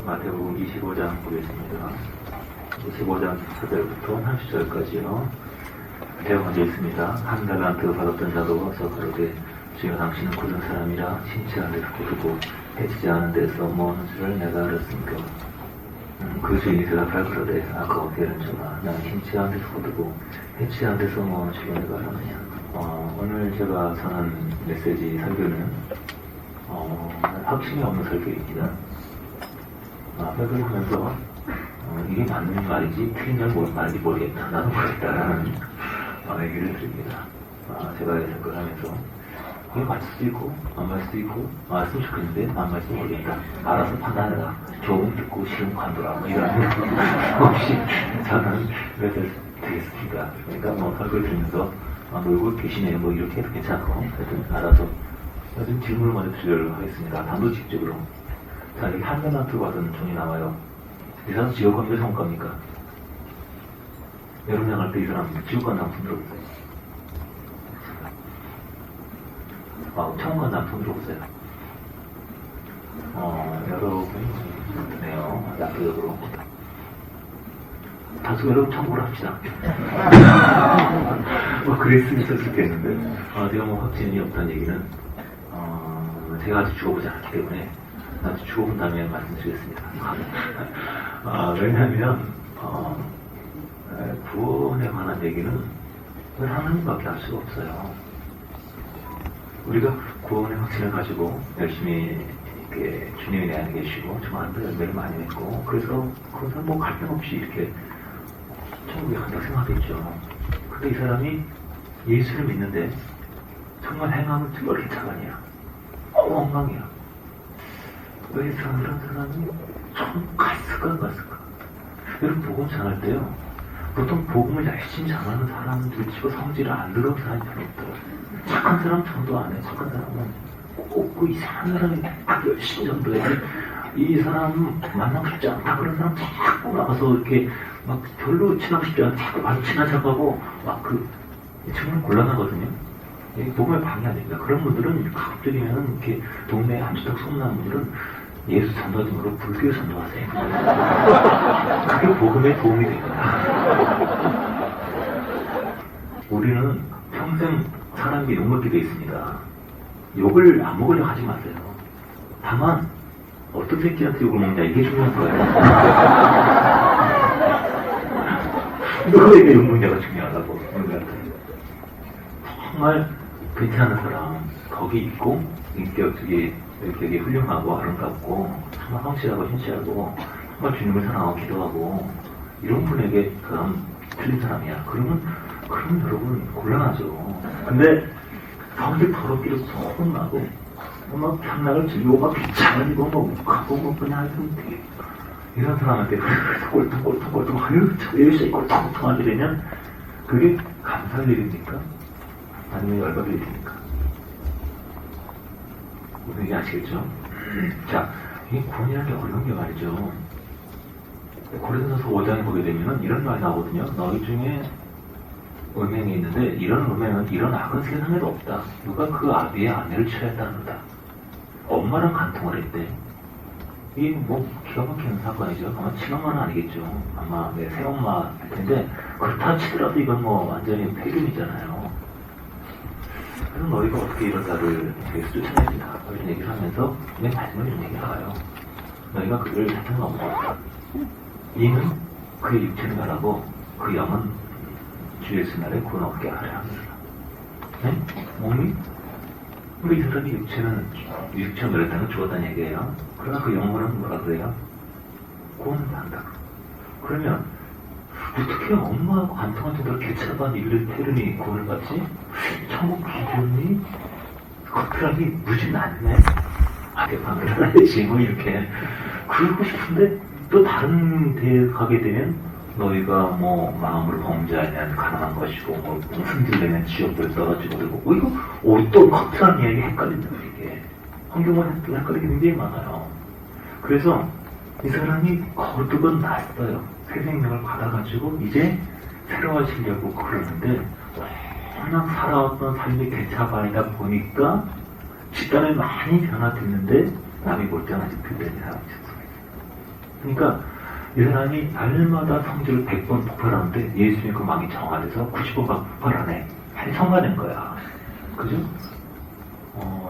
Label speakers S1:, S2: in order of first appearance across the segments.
S1: 마태복음 25장 보겠습니다. 25장 14절부터 30절까지요. 제가 먼저 있습니다. 한 달란트 받았던 자도 와서 가로되 주여 당신은 굳은 사람이라 신치 않은 데서 고르고 해치지 않은 데서 모으는 줄을 내가 알았으니까. 그 주인이 대답할 그러되 아까 어깨는 저가 난 신치 않은 데서 고르고 해치지 않은 데서 모으는 줄을 내가 알았느냐. 오늘 제가 전한 메시지 설교는 확신이 없는 설교입니다. 설교를 하면서 이게 맞는 말인지 틀린 말인지 모르겠다. 나도 모르겠다라는 얘기를 드립니다. 제가 설교를 하면서 이게 맞을 수도 있고 안 맞을 수도 있고 맞으면 좋겠는데 안 맞으면 모르겠다. 알아서 판단해라. 좋은 듣고 싫은 관둬라. 이런 없이 저는 메시지를 드리겠습니다. 그러니까 설교를 들으면서 놀고 계시네 이렇게 해도 괜찮고 하여튼 알아서 요즘 질문을 먼저 드리도록 하겠습니다. 단도직입적으로. 자, 여기 한 달란트 받은 종이 나와요. 이 사람 지옥 갑니까 천국 갑니까? 여러분 향할 때 이 사람 지옥 간다는 손 들어보세요. 천국 간다는 손 들어보세요. 여러분이 네요. 약도적으로. 다수 여러분 천국을 합시다. 그랬으면 좋겠는데 제가 확신이 없다는 얘기는 제가 아직 죽어보지 않았기 때문에 아직 죽어본 다음에 말씀드리겠습니다. 왜냐하면 구원에 관한 얘기는 하나님밖에 할 수가 없어요. 우리가 구원의 확신을 가지고 열심히 이렇게 주님이 내 안에 계시고 저한테 열매를 많이 맺고 그래서 그것은 갈등 없이 이렇게 천국에 간다고 생각하겠죠. 근데 이 사람이 예수를 믿는데 정말 행함은 정말 괜찮아니야. 엉망이야. 왜 그런 사람이 천국 갔을까 안 갔을까? 여러분 복음 전할 때요. 보통 복음을 열심히 전하는 사람들 치고 성질을 안 들어온 사람이 별로 없더라고요. 착한 사람 전도 안 해. 착한 사람은 꼭 이상한 사람이 딱 열심히 전도해야지. 이 사람 만나고 싶지 않다. 그런 사람 자꾸 나가서 이렇게 막 별로 친하고 싶지 않다. 자꾸 많이 친한 척하고 정말 곤란하거든요. 복음에 방해 안 됩니다. 그런 분들은 가급적이면 이렇게 동네에 안주딱 소문난 분들은 예수 전도증으로 불교 전도하세요. 그게 복음에 도움이 됩니다. 우리는 평생 사람에게 욕먹게 되어 있습니다. 욕을 안 먹으려고 하지 마세요. 다만 어떤 새끼한테 욕을 먹냐 이게 중요한 거예요. 누구에게 욕 먹냐가 중요하다고. 정말 괜찮은 사람 거기 있고 인격이 되게 훌륭하고 아름답고 정말 성실하고 신실하고 정말 주님을 사랑하고 기도하고 이런 분에게 틀린 사람이야. 그러면 여러분 곤란하죠. 근데 성질 더럽기로 소문나고 막 장난을 즐기고 막 귀찮아지고 막 욱하고 그냥 하여튼 되게 이런 사람한테 꼴통꼴통 열심히 꼴통꼴통 하게 되면 그게 감사할 일입니까? 아니면 열받을 일입니까? 무슨 얘기 아시겠죠? 자, 이 구원이라는 게 어려운 게 말이죠. 고린도서 5장에 보게 되면 이런 말이 나오거든요. 너희 중에 음행이 있는데 이런 음행은 이런 악은 세상에도 없다. 누가 그 아비의 아내를 취했다는다. 엄마랑 간통을 했대. 이게 기가 막히는 사건이죠. 아마 친엄마는 아니겠죠. 아마 새엄마일 텐데 그렇다 치더라도 이건 완전히 폐륜이잖아요. 그래서 너희가 어떻게 이런 자를 예수 쫓아내지나 이런 얘기를 하면서 맨 마지막에 이런 얘기가 나와요. 너희가 그를 사랑하고 있다. 이는 그의 육체를 말하고 그 영은 주 예수 날에 구원 얻게 하려 합니다. 네? 몸이? 우리 이 사람이 육체를 멸했다는 죽었다는 얘기예요. 그러나 그 영혼은 뭐라 그래요? 구원을 한다. 그러면 어떻게 엄마하고 간통한 정도로 개차반 일을 태르니 구원을 받지? 천국 기준이 커트라기 무지 낮네. 대박이지 이렇게 그러고 싶은데 또 다른 데에 가게 되면 너희가 마음으로 범죄하면 가난한 것이고 승질내면 지옥불 떨어지고 그리고 이거 어떤 커트라는 이야기 헷갈린다 이게 환경만 헷갈리게 굉장히 많아요. 그래서 이 사람이 거듭은 났어요. 새 생명을 받아가지고 이제 새로워지려고 그러는데 워낙 살아왔던 삶이 개차반이다 보니까 집단에 많이 변화됐는데 남이 볼 때는 아직 그때는 사람이 있었어요. 그러니까 이 사람이 날마다 성질을 100번 폭발하는데 예수님 그 마음이 정화돼서 90번 폭발하네. 아니 성가된 거야. 그죠?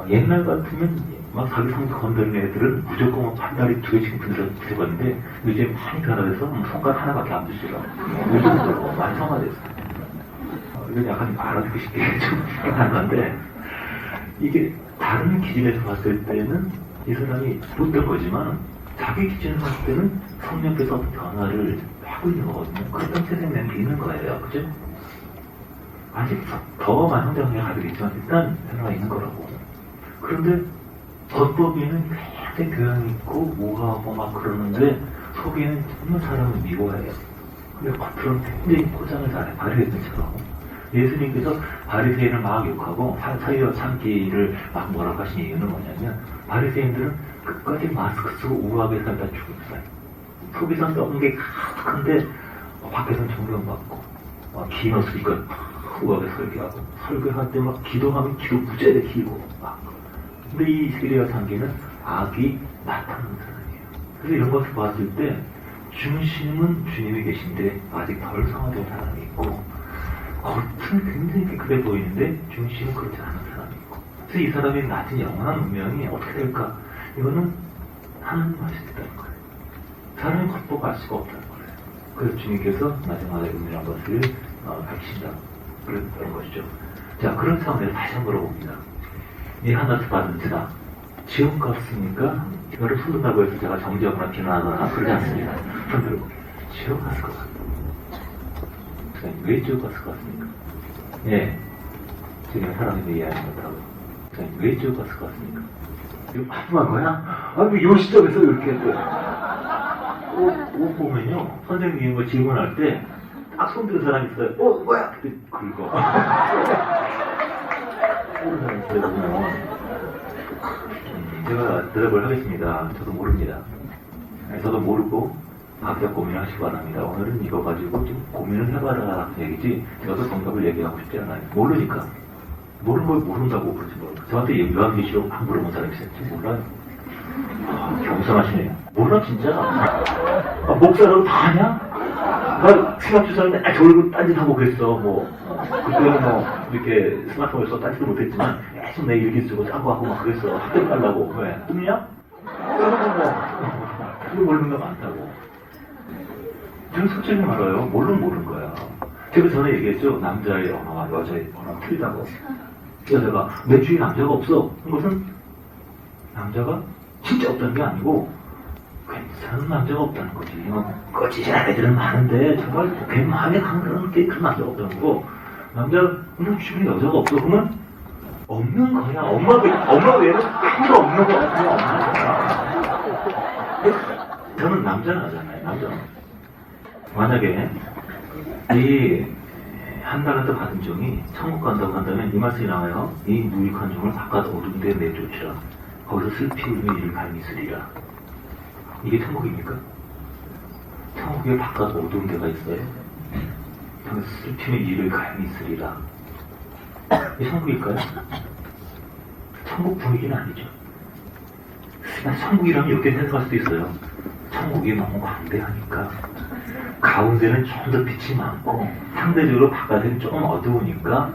S1: 옛날 같으면 막 자기 성질 건드리는 애들은 무조건 한 달에 2개씩 부딪혔는데 이제 많이 변화돼서 손가락 하나밖에 안 부딪혀. 요즘도 많이 성화됐어. 이건 약간 알아듣기 쉽게 좀 한 건데 이게 다른 기준에서 봤을 때는 이 사람이 못된 거지만 자기 기준에서 봤을 때는 성령께서 어떤 변화를 하고 있는 거거든요. 그런 세상에 있는 거예요. 그죠? 아직 더 많은 성장에 가득있지만 일단 변화가 있는 거라고. 그런데 겉보기에는 굉장히 교양이 있고 뭐하고 막 그러는데 속에는 정말 사람을 미워해요. 근데 겉으로는 굉장히 포장을 잘해. 바리새인처럼. 예수님께서 바리새인을 막 욕하고 사이와 참기를 막 뭐라고 하신 이유는 뭐냐면 바리새인들은 끝까지 마스크 쓰고 우아하게 살다 죽었어요. 속에선 너무 게 가득한데 밖에서는 존경받고 긴 옷을 입고 우아하게 설교하고 설교할 때 막 기도하면 기도 무지하게 길고 막. 근데 이 세리와 참기는 악이 나타나는 사람이에요. 그래서 이런 것을 봤을 때 중심은 주님이 계신데 아직 덜 성화된 사람이 있고 겉은 굉장히 깨끗해 보이는데 중심은 그렇지 않은 사람이 있고 그래서 이 사람의 낮은 영원한 운명이 어떻게 될까? 이거는 하나님 하시겠다는 거예요. 사람이 겉보고 알 수가 없다는 거예요. 그래서 주님께서 마지막에 운명한 것을 밝히신다. 그런 것이죠. 자, 그런 상황에서 다시 한번 물어봅니다. 이 하나씩 받은 지나 지옥 갔습니까? 이거를 소른다고 해서 제가 정지하거나 비난하거나 그러지 않습니다. 손 들고 지옥 갔을 것 같아요. 왜 지옥 갔을 것 같습니까? 예. 지금 사람이 이해하지 못하고. 왜 지옥 갔을 것 같습니까? 이거 바쁘한 거야? 뭐, 요 시점에서 이렇게 옷 보면요. 선생님이 뭐 질문할 때, 딱 손드는 사람이 있어요. 뭐야? 그때 긁어. 모르는 사람이 있어요, 보면. 제가 대답을 하겠습니다. 저도 모릅니다. 저도 모르고, 각자 고민을 하시기 바랍니다. 오늘은 이거 가지고 좀 고민을 해봐라 얘기지 제가 또 정답을 얘기하고 싶지 않아요. 모르니까. 모르는 걸 모른다고 그러지 몰라. 저한테 요한계시록 막 물어본 사람이 있었지 몰라요. 겸손하시네요. 몰라 진짜. 목사라고 다 아냐? 나 생각주사는 졸고 딴짓하고 그랬어. 그때는 이렇게 스마트폰을 써 딴짓도 못했지만 계속 내 일기 쓰고 짜고 하고 막 그랬어. 학교 가려고. 왜? 꿈이야? 그거 모르는 거 많다고. 저는 솔직히 말해요. 모르는 거야. 제가 전에 얘기했죠. 남자의 언어와 여자의 언어가 틀리다고. 여자가 내 주위에 남자가 없어. 그것은 남자가 진짜 없다는 게 아니고 괜찮은 남자가 없다는 거지. 거짓이는 애들은 많은데 정말 그 마음에 강한 게 그런 남자가 없다는 거고 남자 주위에 여자가 없어. 그러면 없는 거야. 엄마 외에는 아무도 없는 거 같으면 없는 거야. 저는 남자는 하잖아요. 남자는. 만약에 이 한 달한테 받은 종이 천국 간다고 한다면 이 말씀이 나와요. 이 무익한 종을 바깥 어두운 데에 내쫓으라. 거기서 슬피 울며 이를 갈미 쓰리라. 이게 천국입니까? 천국에 바깥 어두운 데가 있어요. 거기서 슬피며 이를 갈미 쓰리라. 이게 천국일까요? 천국 분위기는 아니죠. 천국이라면 이렇게 생각할 수도 있어요. 천국이 너무 광대하니까 가운데는 좀 더 빛이 많고 상대적으로 바깥에는 조금 어두우니까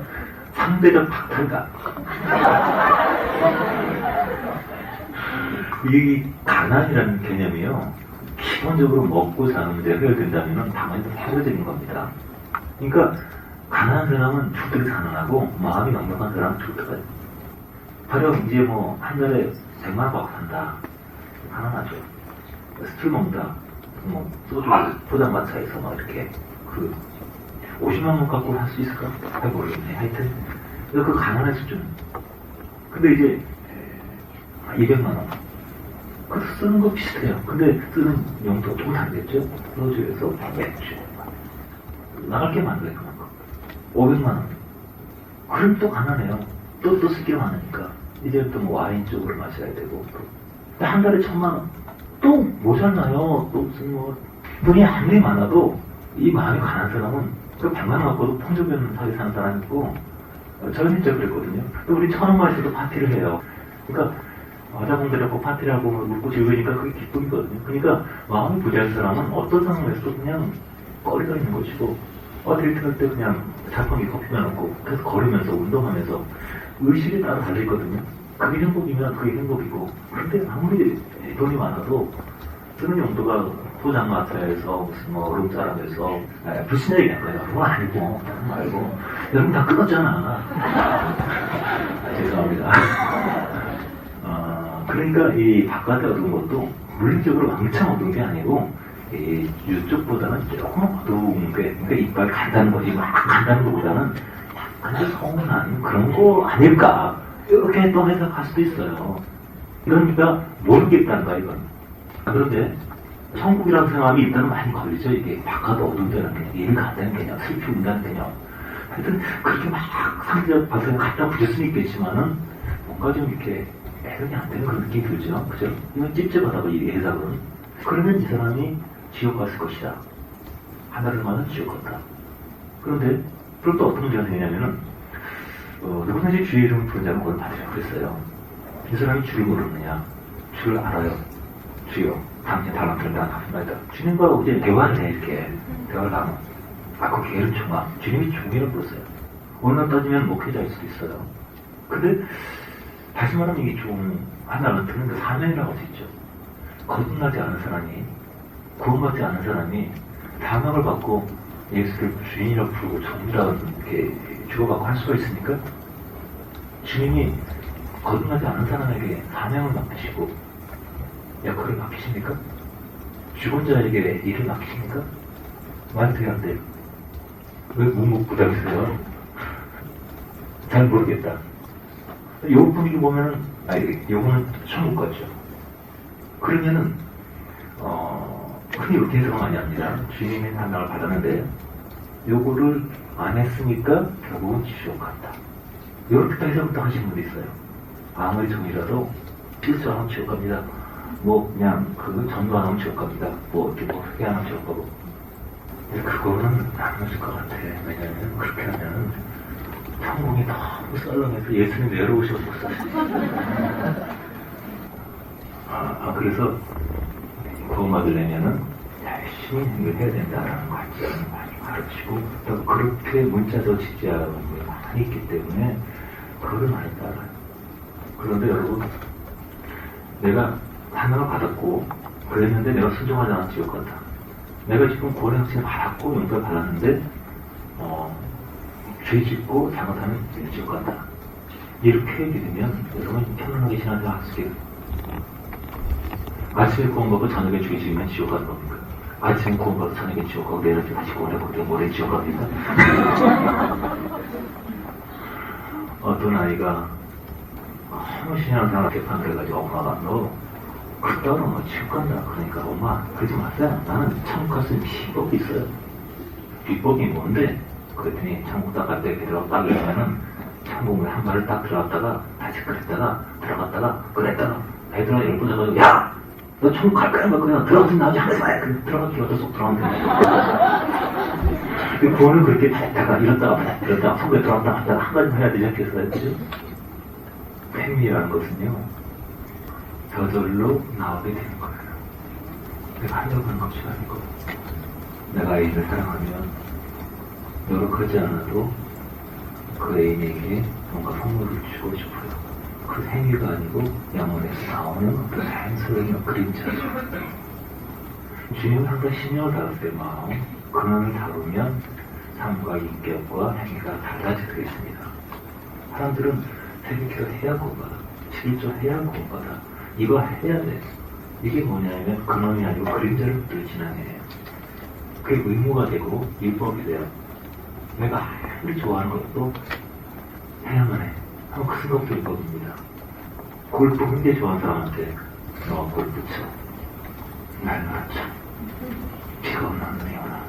S1: 상대적 박탈감. 이 가난이라는 개념이요. 기본적으로 먹고 사는 문제가 해결된다면 당연히 사회적인 겁니다. 그러니까 가난한 사람은 주택이 가난하고 마음이 넉넉한 사람은 주택가. 바로 이제 한 달에 100만 원 받고 산다. 가난하죠. 술 먹는다. 소주 포장마차에서 이렇게 50만 원 갖고 할 수 있을까? 잘 모르겠네. 하여튼 그 가난한 수준. 근데 이제 200만 원. 그 쓰는 거 비슷해요. 근데 쓰는 용도가 조금 다르겠죠? 소주에서 맥주. 나갈 게 많아요. 그만큼. 500만 원. 그럼 또 가난해요. 또 쓸 게 많으니까. 이제부터 와인 쪽으로 마셔야 되고. 한 달에 1000만 원. 또 모자라요. 또 무슨 돈이 아무리 많아도 이 마음이 가난한 사람은 그 100만 원 갖고도 풍족하게 사는 사람이 있고 저는 진짜 그랬거든요. 또 우리 1000원만 있어도 파티를 해요. 그러니까 여자분들하고 파티를 하고 웃고 즐기니까 그게 기쁨이거든요. 그러니까 마음이 부자인 사람은 어떤 상황에서도 그냥 거리가 있는 것이고 데이트 할 때 그냥 자판기 커피만 먹고 계속 걸으면서 운동하면서 의식에 따라 달리거든요. 그게 행복이면 그게 행복이고 근데 아무리 돈이 많아도 쓰는 용도가 포장마차에서 무슨 뭐 얼음자락에서 불신 얘기한 거예요. 그건 아니고 말고 여러분 다 끊었잖아. 죄송합니다. 그러니까 이 바깥에 얻은 것도 물리적으로 왕창 얻은 게 아니고 이쪽보다는 조금 어두운 게 그러니까 이빨 간다는 거지 막 간다는 것보다는 약간 서운한 그런 거 아닐까 이렇게 또 해석할 수도 있어요. 그러니까 모르겠다는 거야 이건. 그런데 천국이라는 생각이 일단은 많이 걸리죠. 이게 바깥 어두운다는 개념, 일을 간다는 개념, 슬피 운다는 개념. 하여튼 그렇게 막 상대적 발상에 갖다 붙일 수는 있겠지만은 뭔가 좀 이렇게 해석이 안 되는 그런 느낌이 들죠. 그죠? 이건 찝찝하다고 이 해석은. 그러면 이 사람이 지옥 갔을 것이다. 하나를 만은 지옥 갔다. 그런데 그럼 또 어떤 문제가 생기냐면은 누구든지 주의 이름을 부른 자는 그걸 받으려 그랬어요. 이 사람이 주를 모르느냐? 주를 알아요. 주여, 당신 달란트를 내가 갚습니다. 주님과 이제 대화를 해 이렇게 대화를 하면 그 기회를 총아. 주님이 종이라고 불렀어요. 오늘 따지면 목회자일 수도 있어요. 근데 다시 말하면 이게 좀 하나는 드는 그 사명이라고 할 수 있죠. 거듭나지 않은 사람이 구원받지 않은 사람이 사명을 받고 예수를 주인이라고 부르고 종이라고 이렇게 주고받고 할 수가 있습니까? 주님이 거듭나지 않은 사람에게 사명을 맡기시고 역할을 맡기십니까? 죽은 자에게 일을 맡기십니까? 말이 돼야 안 돼요. 왜 묵묵부답이세요? 잘 모르겠다. 요 분위기 보면은, 요거는 천국 같죠. 그러면은, 흔히 이렇게 해석은 많이 합니다. 주님의 사명을 받았는데, 요거를 안 했으니까 결국은 지옥 갔다. 요렇게 해석부터 하시는 분도 있어요. 아무리 정이라도 실수하면 지옥 갑니다. 뭐, 그냥, 전도 안 하면 지옥 갑니다. 뭐, 이렇게 뭐, 회개 안 하면 지옥 가고. 그거는 안 맞을 것 같아. 왜냐면, 그렇게 하면, 천국이 너무 썰렁해서 예수님 외로우셔서 못 사시죠. 그래서, 구원받으려면은, 열심히 행위를 해야 된다라는 관점을 많이 가르치고, 또 그렇게 문자도 지지하는 게 많이 있기 때문에, 그거를 많이 따라요. 그런데 여러분, 내가 하나를 받았고, 그랬는데 내가 순종하지 않은 지옥 같다. 내가 지금 구원의 확신을 받았고, 용서를 받았는데, 죄 짓고 잘못하면 지옥 간다. 이렇게 얘기되면 여러분 편안하게 신앙생활 할 수 있게 아침에 구원받고 저녁에 죄 지으면 지옥 가는 겁니까? 아침에 구원받고 저녁에 지옥 가고 내일 아침 다시 구원해보고 모레 지옥 갑니까? 어떤 아이가 너무 신앙생활 개판 그래가지고 엄마가 너 그따로 뭐 지옥 간다. 그러니까 엄마 그러지 마세요. 나는 천국 갔을 비법이 있어요. 비법이 뭔데? 그랬더니 천국 딱 갈 때 그대로 딱 이러면은 천국에 한 발을 딱 들어갔다가 다시 그랬다가 들어갔다가 그랬다가 애들아 10번 해가지고 야! 너 천국 갈 거야? 그냥 들어가서 나오지 않았어? 들어가기 어쩔 수 없어 들어가면 돼. 구원은 그렇게 다녔다가 이랬다가 천국에 들어갔다 갔다가 한 가지 해야 되지 않겠어요? 그죠? 팬이라는 것은요 저절로 나오게 되는 거예요. 내가 하려고 하는 것이 아니고 내가 애인을 사랑하면 노력하지 않아도 그 애인에게 뭔가 선물을 주고 싶어요. 그 행위가 아니고 영혼에서 나오는 어떤 자연스러운 그림자죠. 주님은 항상 신경을 다루세요. 마음. 근원을 다루면 삶과 인격과 행위가 달라지게 되겠습니다. 사람들은 새벽기도 해야 구원받아. 11조 해야 구원받아. 이거 해야 돼. 이게 뭐냐면 근원이 아니고 그림자를 늘 진행해요. 그게 의무가 되고 율법이 돼요. 내가 아무리 좋아하는 것도 해야만 해. 하고 그 생각 들 겁니다. 골프 굉장히 좋아하는 사람한테 너 골프 쳐. 날 놀아쳐. 비가 오나 눈이 오나.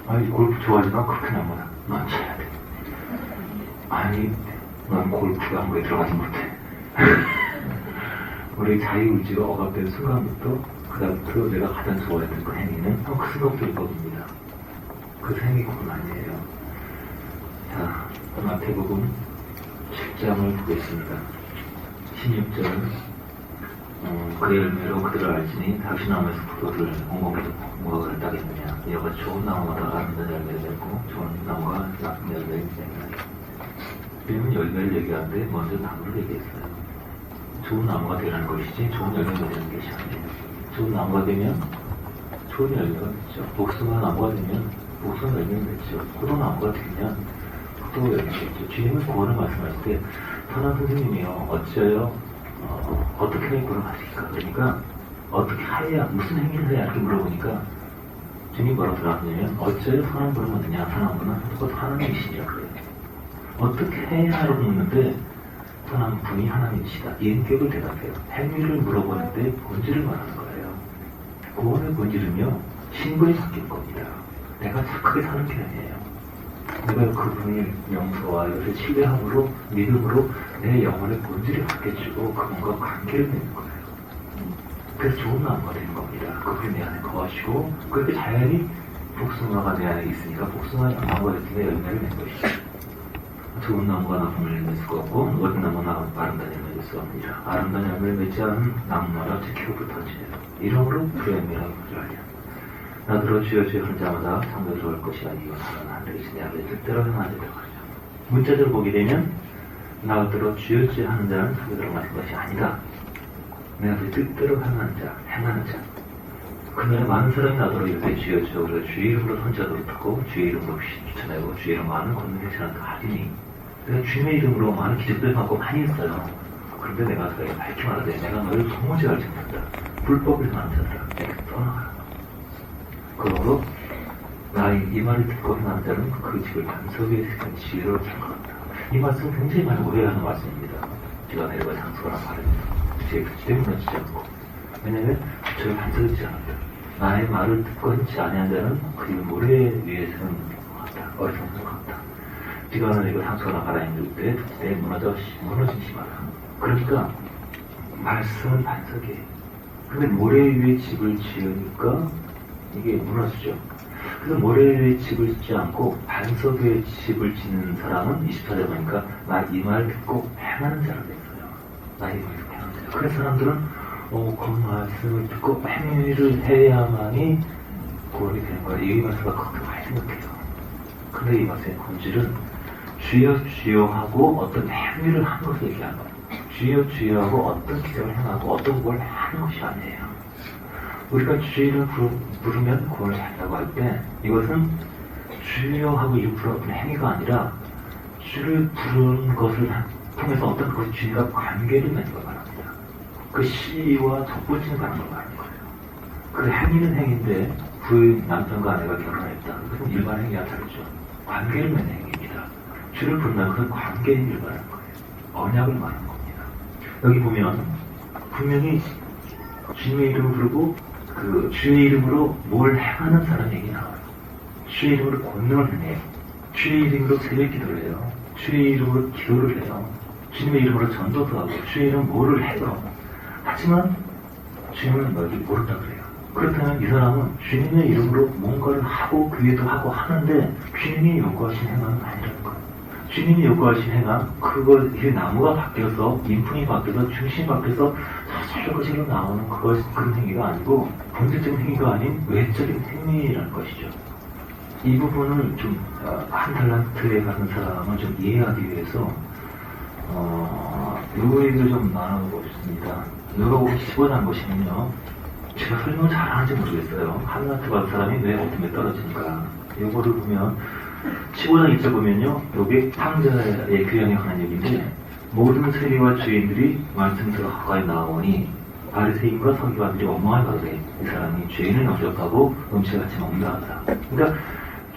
S1: 아니 골프 좋아하지만 그렇게 나무나. 넌 쳐야 돼. 아니 넌 골프 안무에 들어가지 못해. 우리 자유의지가 억압된 순간부터 그다음부터 내가 가장 좋아했던 그 행위는 그 생각 들 겁니다. 그 행위가 그건 아니에요. 자, 마태복음 10장을 보겠습니다. 16절 그 열매로 그들을 알지니 당신나무에서 포도를 엉겅퀴도 무화과를 따겠느냐. 이와 좋은 나무마다 아름다운 열매를 맺고 좋은 나무가 나쁜 열매를 맺느냐. 이름은 열매를 얘기하는데 먼저 나무를 얘기했어요. 좋은 나무가 되라는 것이지 좋은 열매가 되는 것이 아니에요. 좋은 나무가 되면 좋은 열매가 맺죠. 복숭아 나무가 되면 복숭아 열매가 맺죠. 포도나무가 되면 포도 열매가 맺죠. 주님은 구원을 말씀하실 때 선한 선생님이요 어찌하여 어떻게 구원을 하실까? 그러니까 어떻게 하여야 무슨 행위를 해야 이렇게 물어보니까 주님이 뭐라고 대답하냐면 어찌하여 선한 구원을 얻느냐. 선한 구원은 그것 하나님이시냐 그래요. 어떻게 해야라고 묻는데 선한 분이 하나님이시다. 인격을 대답해요. 행위를 물어보는데 본질을 말하는 거예요. 구원의 본질은요 신분이 바뀐 겁니다. 내가 착하게 사는 게 아니에요. 내가 그분의 명서와 이것을 신뢰함으로 믿음으로 내 영혼의 본질이 바뀌어지고 그분과 관계를 맺는 거예요. 그래서 좋은 나무가 되는 겁니다. 그분이 내 안에 거하시고 그렇게 자연히 복숭아가 내 안에 있으니까 복숭아 나무가 됐으면 열매를 낸 것이죠. 좋은 나무가 나쁜 열매를 맺을 수 없고 어떤 나무가 아름다운 열매를 맺을 수 없느니라. 아름다운 열매를 맺지 않은 나무마다 즉기로 터지네요. 이러므로 불행이라고 부르하냐. 나더러 주여 주여 하는 자마다 상도 들어갈 것이 아니요 나는 하늘에서 내 아버지 뜻대로 행하는 자라고 하죠. 문자대로 보게 되면 나더러 주여 주여 하는 자는 상도 들어가는 것이 아니다. 내 아버지 뜻대로 행하는 자. 그날에 많은 사람이 나더러 이렇게 주여 주여 그래서 주의 이름으로 선지하도록 듣고 주의 이름으로 추천하고 주의 이름 많은 권능을 행하는가 하리니 내가 주님의 이름으로 많은 기적들을 받고 많이 했어요. 그런데 내가 너에게 밝히 말하되 내가 너를 도무지 알지 못한다. 불법을 행하는 자들아 내게 떠나가라. 그러므로 나의 이 말을 듣고 행하는 자는 그 집을 반석 위에 세운 지혜로 생각한다. 이 말씀은 굉장히 많이 오해하는 말씀입니다. 비가 내려가 장수가 바랍니다. 제 기대 무너지지 않고 왜냐하면 저희 반석이 있지 않았다. 나의 말을 듣고 행치 아니한 자는 그 모래 위에 세운 것 같다. 어리석은 것 같다. 비가 내리고 장수가 나가라 했을 때 그때 무너진 심하다. 그러니까 말씀은 반석이에요. 근데 모래 위에 집을 지으니까 이게 무너지죠. 그래서 모래 위에 집을 짓지 않고 반석 위에 집을 짓는 사람은 24절 보니까 나 이 말 듣고 행하는 자가 됐어요. 나 이 말 듣고 행하는 자. 그래서 사람들은 그 말씀을 듣고 행위를 해야만이 구원이 되는 거예요. 이 말씀을 그렇게 많이 생각해요. 근데 이 말씀의 본질은 주여 주여 하고 어떤 행위를 하는 것을 얘기하는 거예요. 주여 주여 하고 어떤 기적을 행하고 어떤 걸 하는 것이 아니에요. 우리가 주의를 부르면 구원을 받는다고 할 때 이것은 주여 하고 이름 부르는 행위가 아니라 주를 부르는 것을 통해서 어떤 것이 주님과 관계를 맺는 걸 말합니다. 그 시와 덧붙이는 걸 말하는 거예요. 그 행위는 행위인데 부인 남편과 아내가 결혼했다. 그것은 일반 행위와 다르죠. 관계를 맺는 행위입니다. 주를 부른다는 것은 관계 행위를 말하는 거예요. 언약을 말하는 겁니다. 여기 보면 분명히 주님의 이름을 부르고 그 주의 이름으로 뭘 행하는 사람 얘기 나와요. 주의 이름으로 권능을 행해요. 주의 이름으로 새벽 기도를 해요. 주의 이름으로 기도를 해요. 주님의 이름으로 전도도 하고 주의 이름 뭐를 해요. 하지만 주님은 너희 모른다 그래요. 그렇다면 이 사람은 주님의 이름으로 뭔가를 하고 교회도 하고 하는데 주님이 요구하신 행함은 아니라는 거예요. 주님이 요구하신 행함, 이 나무가 바뀌어서 인품이 바뀌어서 중심이 바뀌어서 저절로 나오는 그런 행위가 아니고 본질적인 행위가 아닌 외적인 행위라는 것이죠. 이 부분을 좀 한 달란트에 가는 사람은 좀 이해하기 위해서 이 얘기를 좀 나눠보고 싶습니다. 누가복음 15장 보시면요. 제가 설명을 잘하는지 모르겠어요. 한 달란트 받은 사람이 왜 어둠에 떨어지는가. 이거를 보면 15장 2절 보면요. 여기 탕자의 규형에 관한 얘기인데 모든 세리와 주인들이 말씀 들어 가까이 나오니 바리새인과 서기관들이 원망을 받으래. 이 사람이 죄인을 영접하고 음식같이 먹는다 하더라. 그러니까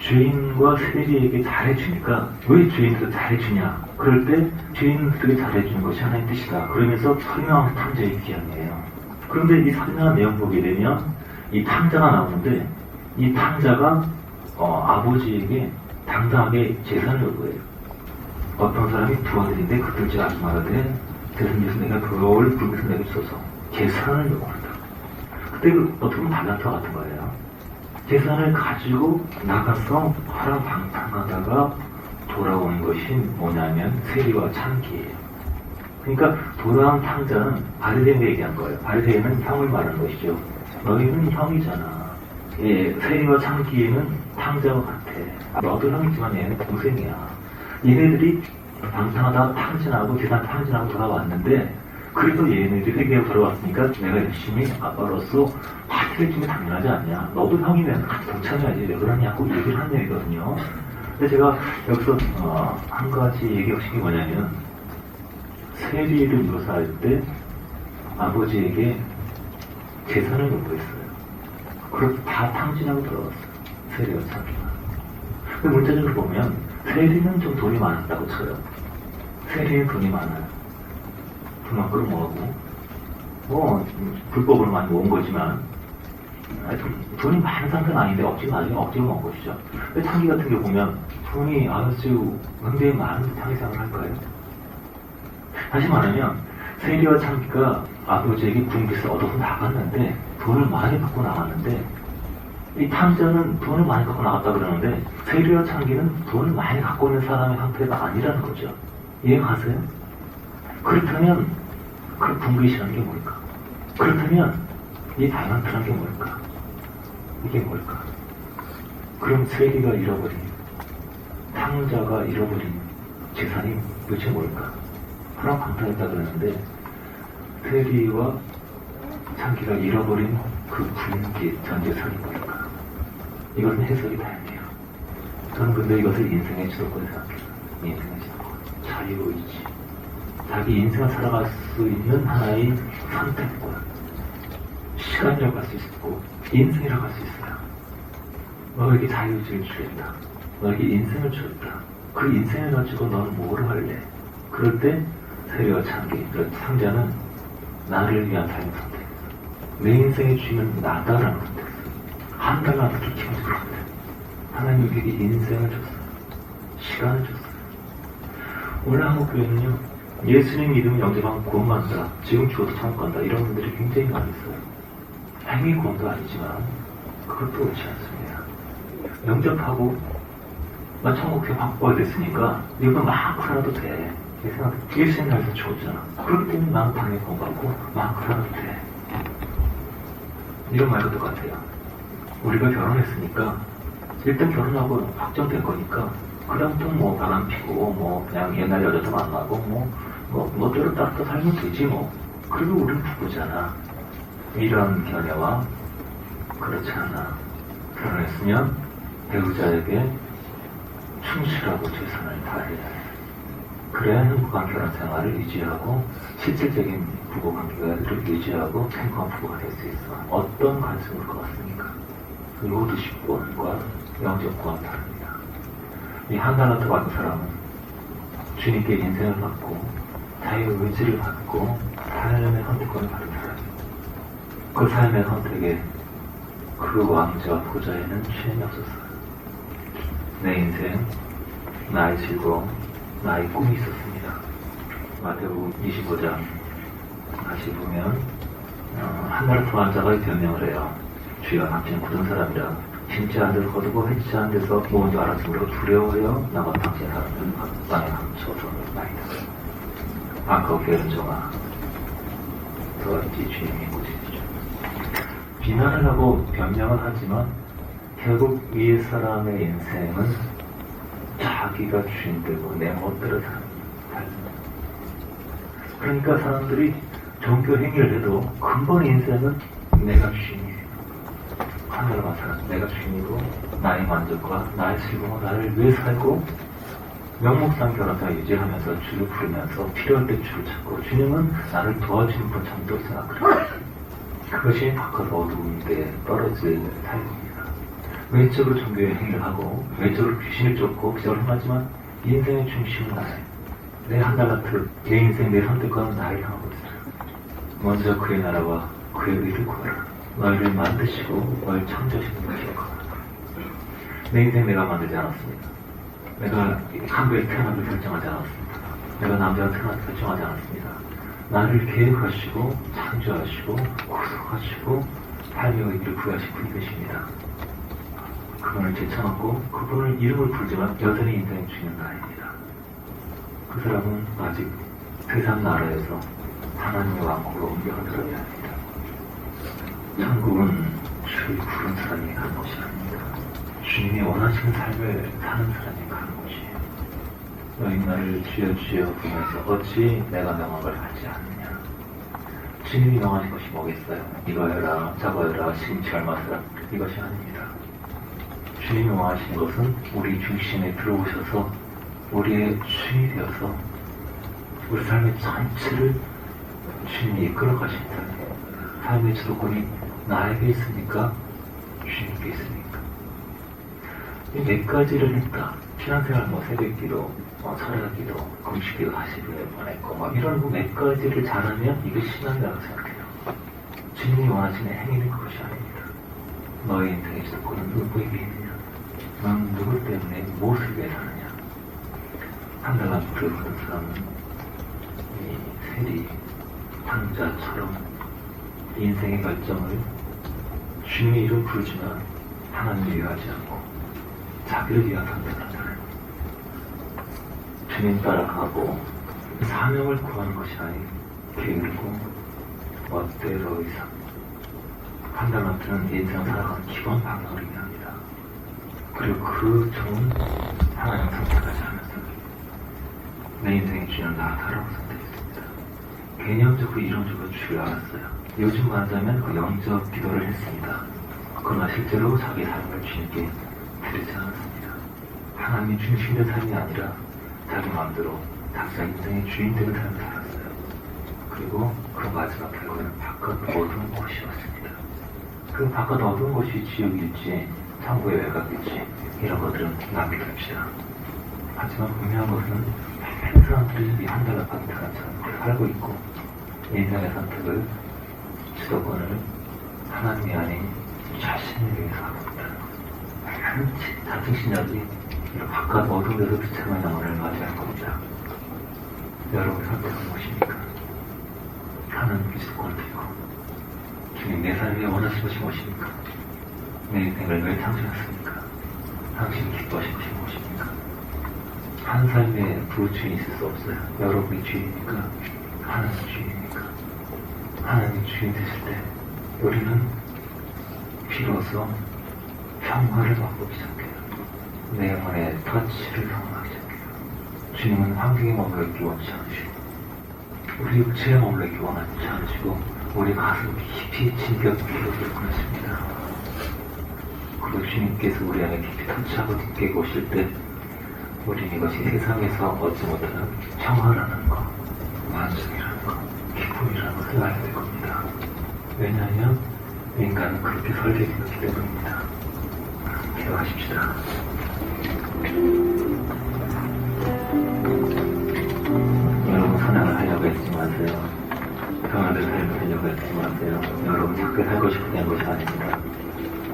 S1: 죄인과 세리에게 잘해주니까 왜 죄인들을 잘해주냐. 그럴 때 죄인들에게 잘해주는 것이 하나의 뜻이다. 그러면서 설명하는 탕자의 규형이에요. 그런데 이 설명한 내용 보게 되면 이 탕자가 나오는데 이 탕자가 아버지에게 당당하게 재산을 요구해요. 어떤 사람이 두 아들인데 그들지 아주 말하되 대선에서 내가 그걸 불면서 내게 줘서 재산을 요구한다. 그때 어떻게 보면 달란트와 같은 거예요. 재산을 가지고 나가서 파랑방탕하다가 돌아오는 것이 뭐냐면 세리와 창기예요. 그러니까 도랑 탕자는 바리새인에게 얘기한 거예요. 바리새인은 형을 말하는 것이죠. 너희는 형이잖아. 예, 세리와 창기는 탕자와 같아. 너도 형이지만 얘는 동생이야. 얘네들이 방탕하다 탕진하고 재산 탕진하고 돌아왔는데 그래도 얘네들이 회개하고 돌아왔으니까 내가 열심히 아빠로서 파티를 주면 당연하지 않냐. 너도 형이면 같이 동참해야지 왜 그러냐고 얘기를 한 얘기거든요. 근데 제가 여기서 한 가지 얘기하신 게 뭐냐면 세리를 묘사할 때 아버지에게 재산을 요구했어요. 그래서 다 탕진하고 돌아왔어요. 세리와 창기가. 근데 문자적으로 보면 세리는 좀 돈이 많았다고 쳐요. 세리는 돈이 많아요. 돈만 끌어모으고 불법으로 많이 모은 거지만 하여튼 돈이 많은 상태는 아닌데 나중에 억지로 모은 것이죠. 근데 창기 같은 경우 보면 돈이 아주 굉장히 많은 듯하게 생각할까요? 다시 말하면 세리와 창기가 아버지에게 군기를 얻어서 나갔는데 돈을 많이 갖고 나갔는데 이 탕자는 돈을 많이 갖고 나갔다 그러는데 세리와 창기는 돈을 많이 갖고 있는 사람의 상태가 아니라는 거죠. 이해가세요? 그렇다면 그 군기시라는 게 뭘까? 그렇다면 이 다이먼트라는 게 뭘까? 이게 뭘까? 그럼 세리가 잃어버린 탕자가 잃어버린 재산이 도대체 뭘까? 그런 방탄했다 그러는데 세리와 창기가 잃어버린 그 군기 전 재산이 뭘까? 이것은 해석이 다양해요. 저는 근데 이것을 인생의 주도권을 생각해요. 인생의 주도권. 자유의지. 자기 인생을 살아갈 수 있는 하나의 선택권. 시간이라고 할 수 있고 인생이라고 할 수 있어요. 너에게 자유의지를 주겠다. 너에게 인생을 주겠다. 그 인생을 가지고 너는 뭐를 할래? 그럴 때 세리와 창기, 창자는 나를 위한 삶을 선택했어. 내 인생의 주인은 나다라는 선택했어. 한 달만 더 키워줄 것 같아. 하나님이 우리에게 인생을 줬어. 시간을 줬어. 원래 한국 교회는요, 예수님 믿으면 영접하면 구원받는다. 지금 죽어도 천국 간다. 이런 분들이 굉장히 많이 있어요. 행위 구원도 아니지만 그것도 옳지 않습니다. 영접하고 나 천국 확보가 됐으니까 이거 막 살아도 돼. 예수님 날에서 죽었잖아. 그렇기 때문에 나는 당연히 구원받고 막 살아도 돼. 이런 말도 똑같아요. 우리가 결혼했으니까 일단 결혼하고 확정된 거니까 그다음 또 뭐 바람 피고 그냥 옛날 여자도 만나고 때로 따라 살면 되지 뭐. 그리고 우리는 부부잖아. 이런 견해와 그렇지 않아. 결혼했으면 배우자에게 충실하고 최선을 다해야 해. 그래야 행복한 결혼 생활을 유지하고 실질적인 부부 관계를 유지하고 행복한 부부가 될 수 있어. 어떤 관심일 것 같습니까? 로드십권과 영접권은 다릅니다. 이 한 달란트 받은 사람은 주님께 인생을 받고 자유의지를 받고 삶의 선택권을 받은 사람이에요. 그 삶의 선택에 그 왕자와 부자에는 취임이 없었어요. 내 인생, 나의 즐거움, 나의 꿈이 있었습니다. 마태복음 25장 다시 보면 한 나라 부한자가 변명을 해요. 주여 당신은 굳은 사람이라 진짜 안 데서 거두고 해치지 않은 데서 모은 줄 알았으므로 두려워하여 나가 당신의 사람들은 땅에 감춰서 나이다. 아까 게으른종아 그런지 주님이 고치시죠. 비난을 하고 변명을 하지만 결국 이 사람의 인생은 자기가 주인되고 내 멋대로 살습니다. 그러니까 사람들이 종교 행위를 해도 근본 인생은 내가 주인이에요. 하늘만 살아 내가 주인이고 나의 만족과 나의 즐거움과 나를 위해 살고 명목상 결혼생활 유지하면서 주를 부르면서 필요할 때 주를 찾고 주님은 나를 도와주는 분 정도 생각해요. 그것이 바깥 어두운데 떨어질 삶입니다. 외적으로 종교의 행위를 하고 외적으로 귀신을 쫓고 기적을 행하지만 인생의 중심은 나예요. 내 한 달란트, 내 인생, 내 선택과는 나를 향하고 있어요. 먼저 그의 나라와 그의 의를 구하라. 너희를 만드시고 너희를 창조하시는 것을 기억하라. 내 인생 내가 만들지 않았습니다. 내가 한국에 태어나길 결정하지 않았습니다. 내가 남자가 태어나길 결정하지 않았습니다. 나를 계획하시고 창조하시고 구속하시고 삶의 의미를 부여하신 분이 계십니다. 그분을 제쳐놓고 그분을 이름을 부르지만 여전히 인생의 주인은 나입니다. 그 사람은 아직 세상 나라에서 하나님의 왕국으로 옮겨간 사람이 아닙니다. 천국은 주를 부른 사람이 가는 곳이 아닙니다. 주님이 원하시는 삶을 사는 사람이 가는 곳이에요. 너희 나를 주여 주여 부르면서 어찌 내가 명한 걸 하지 않느냐. 주님이 명하신 것이 뭐겠어요? 이거 해라 저거 해라 시금치 얼마 쓰라, 이것이 아닙니다. 주님이 명하신 것은 우리 중심에 들어오셔서 우리의 주인이 되어서 우리 삶의 전체를 주님이 이끌어 가신다. 삶의 주도권이 나에게 있습니까? 주님께 있습니까? 이 몇 가지를 했다. 신앙생활 새벽기도, 철야기도, 금식기도 40일 보냈고 이런 몇 가지를 잘하면 이게 신앙이라고 생각해요. 주님이 원하시는 행위는 그것이 아닙니다. 너의 인생의 주도권은 누구에게 있느냐? 넌 누구 때문에 무엇을 위해 사느냐? 한 달란트를 부른 사람은 이 세리 탕자처럼 인생의 결정을 주님의 이름 부르지만 하나님을 위하지 않고 자기를 위한 선택을 하잖아요. 주님 따라가고 사명을 구하는 것이 아닌 게으르고 멋대로 이상 한 달란트는 인생 살아가는 기본 방향을 의미합니다. 그리고 그 좋은 하나님 선택하지 않으면서 내 인생의 주인은 나라고 선택했습니다. 개념적으로 이론적으로 주를 알았어요. 요즘 말하자면 그 영적 기도를 했습니다. 그러나 실제로 자기 삶을 주님께 드리지 않았습니다. 하나님이 중심된 삶이 아니라 자기 마음대로 각자 인생의 주인 되는 삶을 살았어요. 그리고 그 마지막 결과는 바깥 어두운 곳이었습니다. 그 바깥 어두운 곳이 지옥일지 천국의 외곽일지 이런 것들은 남겨둡시다. 하지만 분명한 것은 많은 사람들이 한 달러 방탕한 삶을 살고 있고 인생의 선택을 주도권을 하나님이 아닌 자신을 위해서 하고 있다는 것. 많은 자칭신자들이 이런 바깥 어두운 데서 비참한 영혼을 맞이할 겁니다. 여러분의 선택은 무엇입니까? 하나님께 주도권을 드리고 주님 내 삶에 원하신 것이 무엇입니까? 내 인생을 왜 창조했습니까? 당신이 기뻐하신 것이 무엇입니까? 한 삶에 두 주인이 있을 수 없어요. 여러분이 주인입니까? 하나님 주인입니까? 하나님 주인 되실 때 우리는 비로소 평화를 맛보기 시작해요. 내 영혼의 터치를 경험하기 시작해요. 주님은 환경에 머물러 있기 원치 않으시고 우리 육체에 머물러 있기 원하지 않으시고 우리 가슴 깊이 진격기로 들어가십니다. 그리고 주님께서 우리 안에 깊이 터치하고 깊게 오실 때 우리는 이것이 세상에서 얻지 못하는 평화라는 것, 만족이라는 것, 기쁨이라는 것을 알게 될 겁니다. 왜냐하면 인간은 그렇게 설계되었기 때문입니다. 기도하십시다. 여러분 선행을 하려고 애쓰지 마세요. 평화를 살려고 애쓰지 마세요. 여러분 작게 살고 싶은 것이 아닙니다.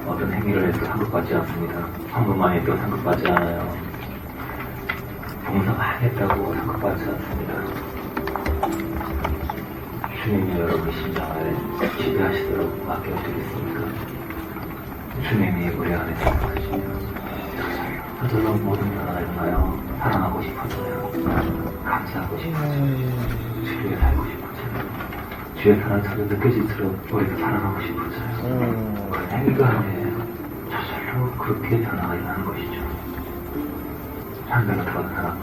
S1: 어떤 행위를 해도 상급받지 않습니다. 한 번만 해도 상급받지 않아요. 봉사 많이 했다고 상급받지 않습니다. 주님이 여러분의 심장을 지배하시도록 맡겨드리겠습니다. 주님이 우리 안에 살아가십니다. 저절로 모든 나라가 일어나요. 사랑하고 싶어져요. 감사하고 싶어져요. 주위에 살고 싶어져요. 주위에 사는 저도 느껴질수록 우리도 사랑하고 싶어져요. 그 행위가 아니에요. 저절로 그렇게 변화가 일어나는 것이죠. 한달로 들어간 사람은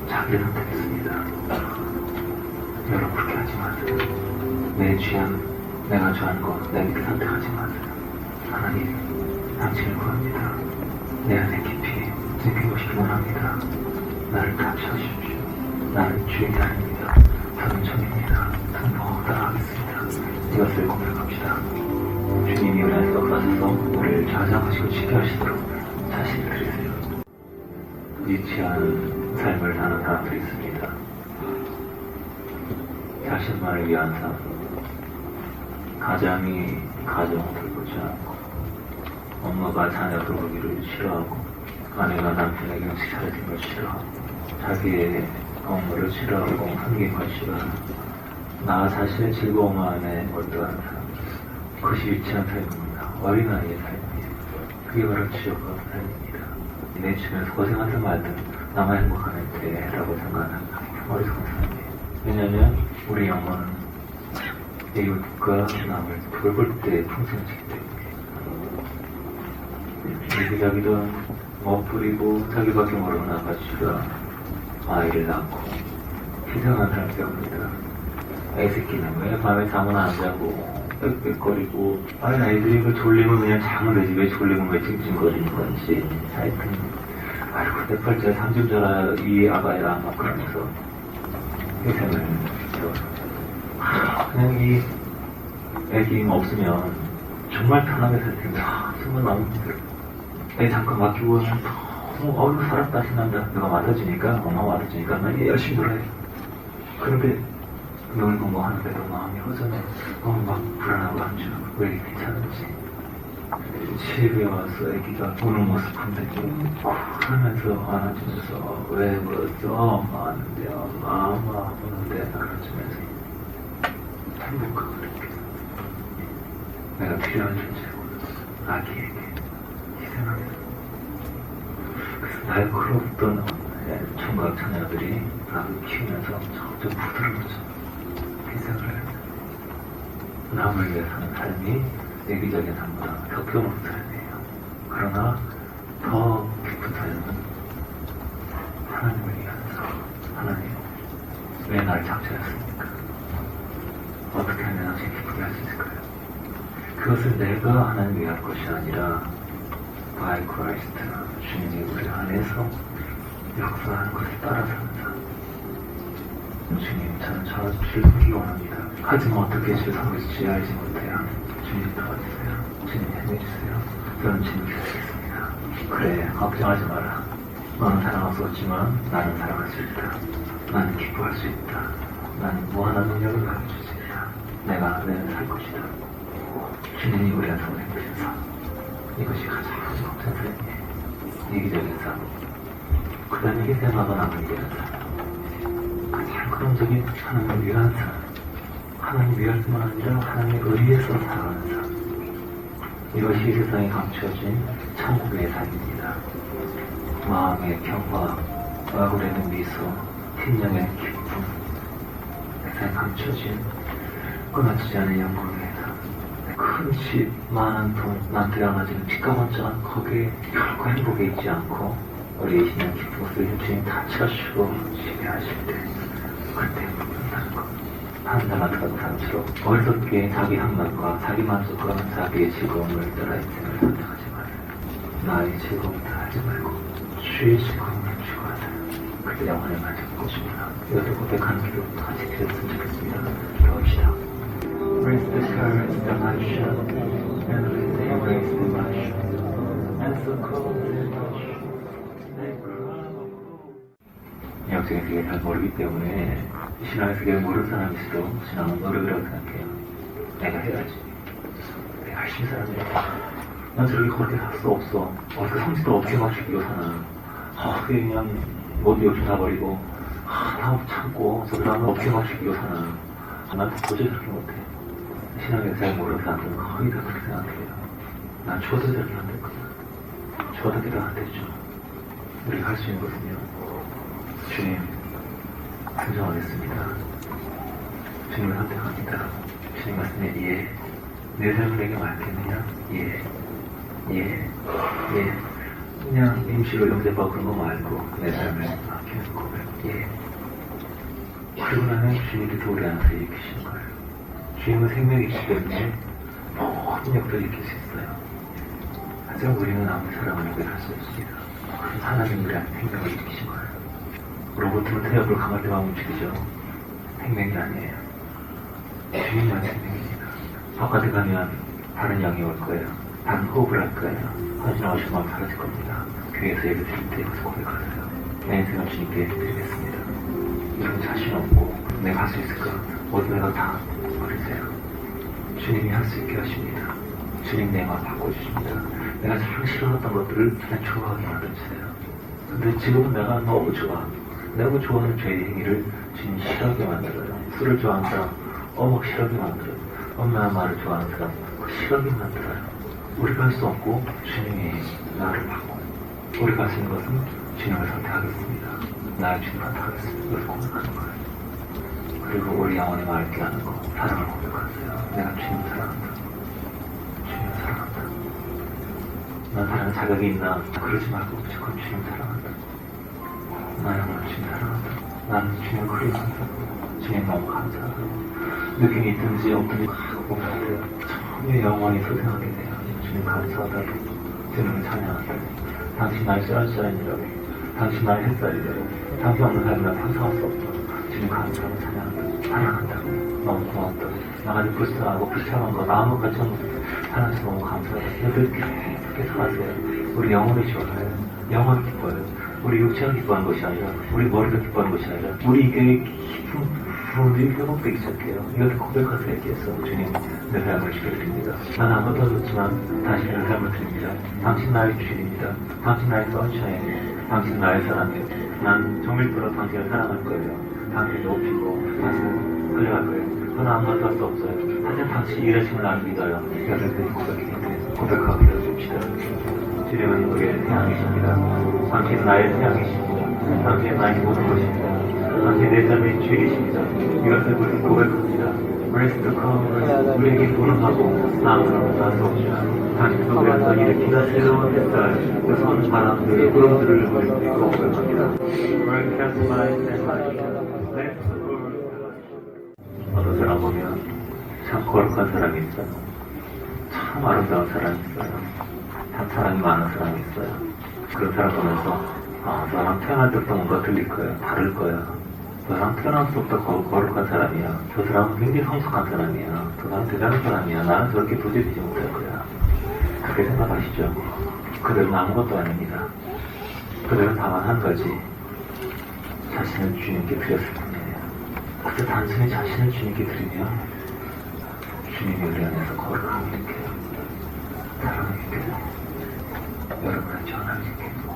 S1: 자기를 선택했습니다. 여러분 그렇게 하지 마세요. 내 취향, 내가 좋아하는 것, 내게 선택하지 마세요. 하나님, 당신을 구합니다. 내 안에 깊이 느끼고싶기 원합니다. 나를 감시하십시오. 나는 주인이 아닙니다. 저는 종입니다. 저는 따라하겠습니다. 이것을 고백합시다. 주님이 우리 안에서 역사하셔서 우리를 좌장하시고 지켜하시도록 자신을 드리세요. 유치한 삶을 사는 사람들이 있습니다. 자신만을 위한 삶, 가장이 가정을 돌보지 않고 엄마가 자녀 돌보기를 싫어하고 아내가 남편에게 음식 차려주는 걸 싫어하고 자기의 업무를 싫어하고 한계를 싫어하고 나 자신의 즐거움 안에 몰두하는 사람, 그것이 유치한 삶입니다. 어린아이의 삶이에요. 그게 바로 지옥 같은 삶입니다. 내 주변에서 고생하든 말든 나만 행복하면 돼 라고 생각하는 어리석은 삶이에요. 왜냐면 우리 영혼은 이웃과 남을 돌볼 때 풍성하기 때문에 여기저기도 멋부리고 자기밖에 모르는 아가씨가 아이를 낳고 희생한 사람이 되어버리더라. 애새끼는 왜 밤에 잠은 안 자고 빽빽거리고 아이들이 그 졸리면 그냥 자면 되지 왜 졸리면 왜 찡찡거리는 건지 하여튼 아이고 내 팔자 3집 자라 이 아가야 막 그러면서 희생을 해요. 그냥 이 애기 없으면 정말 편하게 살 텐데 정말 너무 힘들어. 애 잠깐 맡기고 너무 살았다 신난다. 누가 맡아주니까 엄마가 맡아주니까 나 이제 열심히 놀아야 돼. 그런데 널 공부하는데도 마음이 허전해. 너무 막 불안하고 안 좋아. 왜 이렇게 괜찮은지. 집에 와서 애기가 우는 모습 본데 그러면서 안아주면서 왜 그랬어? 엄마 하는데 엄마 하는데 안아주면서 행복하고 그렇게 내가 필요한 존재고 아기에게 희생하면서 그래서 날카롭던 총각 자녀들이 나를 키우면서 점점 부드러워져 희생을 해요. 남을 위해 사는 삶이 얘기적인 삶보다 격정없는 삶이에요. 그러나 더 깊은 삶은 하나님을 위한 삶. 하나님 왜 나를 창조했습니까? 어떻게 하면 당신 기쁘게 할 수 있을까요? 그것은 내가 하나님 위한 것이 아니라 by Christ 주님이 우리 안에서 역사하는 것을 따라 사는 삶. 주님, 저는 저 즐기기 원합니다. 하지만 어떻게 제 성을지 알지 못해요. 주님 도와주세요. 주님 해내주세요. 저는 주님 기도하겠습니다. 그래, 걱정하지 마라. 너는 사랑할 수 없지만 나는 사랑할 수 있다. 나는 기뻐할 수 있다. 나는 무한한 능력을 가질 수 있다. 내가 내는 살 것이다. 주님이 우리한 삶을 해주셔서 이것이 가장 큰 삶이에요. 이기적인 삶. 그 다음에 희생하고 남을 위한 삶. 가장 근원적인 하나님을 위한 삶. 하나님 위할 뿐만 아니라 하나님을 위해서 살아가는 삶. 이것이 세상에 감춰진 천국의 삶입니다. 마음의 평화, 얼굴에는 미소, 심령의 기쁨, 세상에 감춰진 끊어지지 않은 영광의 삶. 큰 집, 많은 돈, 남들이 안아주는 핏가만쩍한 거기에 결코 행복에 있지 않고 우리의 신의 기쁨을 주님 다 쳐주고 지배하실 때 그때 행복한다는 것. 한 사람 같은 사람처럼 어리석게 자기 향락과 자기 만족과 자기의 즐거움을 따라 인생을 선택하지 마세요. 나의 즐거움을 따라하지 말고 주의 즐거움을 추구하세요. 그때 영원히 만족 것입니다. 이것을 고백하는 기도 같이 드렸으면 좋겠습니다. 기도합시다. Raise the courage of my shell, and raise the my shell, and so cold in my shell. 역적인 세계를 잘 모르기 때문에 신앙의 세계를 모르는 사람이 있어도 신앙은 노력이라고 생각해요. 내가 해야지. 내가 열심히 살아야지. 난 저렇게 그렇게 살 수 없어. 어떻게 성질도 어떻게 맞추기로 사나. 그게 그냥 모두 욕심 나버리고 다 참고 저들 하면 어떻게 맞추기로 사나. 난 도저히 그렇게 못해. 신앙의 잘 모르는 사람들은 거의 다 그렇게 생각해요. 난 죽어도 저렇게 안 될 거야. 죽어도 기도 안 되죠. 우리가 할 수 있는 것은요. 주님, 순종하겠습니다. 주님을 선택합니다. 주님 말씀에 예. 내 삶을 내게 맡겠느냐? 예. 예. 예. 그냥 임시로 영접하고 그런 거 말고 내 삶을 맡기는 고백. 예. 그리고 나는 주님이 우리 안에서 일으키시는 거예요. 주님은 생명이기 때문에 모든 역사를 일으킬 수 있어요. 하지만 우리는 아무리 사랑을 연결할 수 없습니다. 그럼 하나님 우리 안에 생명을 일으키신 거예요. 로봇은 태엽을 강할 때만 움직이죠. 생명이 아니에요. 주님만 생명입니다. 바깥에 가면 다른 양이 올 거예요. 다른 호흡을 할 거예요. 헌신하고 마음 사라질 겁니다. 교회에서 예배 드릴 때 여기서 고백하세요. 내 인생을 주님께 드리겠습니다. 이런 자신 없고 내가 할 수 있을까? 모든 내가 다 버리세요. 주님이 할 수 있게 하십니다. 주님 내 마음 바꿔주십니다. 내가 참 싫어했던 것들을 그냥 좋아하게 만들어주세요. 근데 지금은 내가 너무 좋아. 내가 좋아하는 죄의 행위를 주님 싫어하게 만들어요. 술을 좋아하는 사람 어묵 싫어하게 만들어요. 엄마의 말을 좋아하는 사람 싫어하게 만들어요. 우리가 할 수 없고 주님이 나를 바꿔. 우리가 할 수 있는 것은 주님을 선택하겠습니다. 나의 주님을 선택하겠습니다. 이걸 고백하는 거예요. 그리고 우리 영혼이 맑게 하는 거, 사랑을 고백하세요. 내가 주님을 사랑한다. 주님을 사랑한다. 난 다른 자격이 있나? 그러지 말고 무조건 주님을 사랑한다. 나 영혼을 주님 사랑한다. 나는 주님을 그리워한다. 주님 너무 감사하다. 느낌이 있든지 없든지 보면 내 영혼이 소생하게 돼요. 주님 감사하다고 주님을 찬양한다. 당신 나의 쏘란쏘란이라고, 당신 나의 햇살이라고, 당신 없는 삶이라 상상할 수 없다. 주님 감사하고 찬양한다. 사랑한다고. 너무 고맙다고. 나가지 불쌍하고 비참한 거 아무 가치 없는 하나님 너무 감사하다. 여들 계속 하세요. 우리 영혼이 좋아요. 영혼이 기뻐요. 우리 육체가 기뻐하는 것이 아니라, 우리 머리가 기뻐하는 것이 아니라, 우리 이게 깊은 부분들이 회복되기 시작해요. 이것도 고백하세요. 얘기해서 주님, 내 삶을 지켜드립니다. 난 아무것도 없지만 당신의 삶을 드립니다. 당신 나의 주인입니다. 당신 나의 선샤인이에요. 당신 나의 사랑이에요. 난 정밀도로 당신을 사랑할 거예요. 당신을 높이고 당신을 끌려갈 거예요. 저는 아무것도 할 수 없어요. 하지만 당신이 이러심을 나를 믿어요. 여러분들이 고백하게 해줍시다. 주님은 우리의 태양이십니다. 당신은 나의 태양이십니다. 당신은 나의 모든 것입니다. 당신 내 삶의 주인이십니다. 이것을 우리 고백합니다. 우리에게 도능하고 아무런 할수 없지만 당신 속에서 일으키는 새로운 햇살, 그 선 바람들의 구름들을 우리 고백합니다. 어떤 사람 보면 참 거룩한 사람이 있어요. 참 아름다운 사람이 있어요. 참 사랑이 많은 사람이 있어요. 그런 사람 보면서 저 사람 태어날 때부터 뭔가 들릴 거예요. 다를 거예요. 저 사람 태어날 때부터 거룩한 사람이야. 저 사람은 굉장히 성숙한 사람이야. 저 사람 대단한 사람이야. 나는 저렇게 도저히 되지 못할 거야. 그렇게 생각하시죠? 그들은 아무것도 아닙니다. 그들은 다만 한 가지, 자신을 주님께 드렸을 뿐이에요. 그저 단순히 자신을 주님께 드리면 주님이 우리 안에서 거룩함을 느껴요. 사랑을 느껴요. 여러분의 전화를 느끼고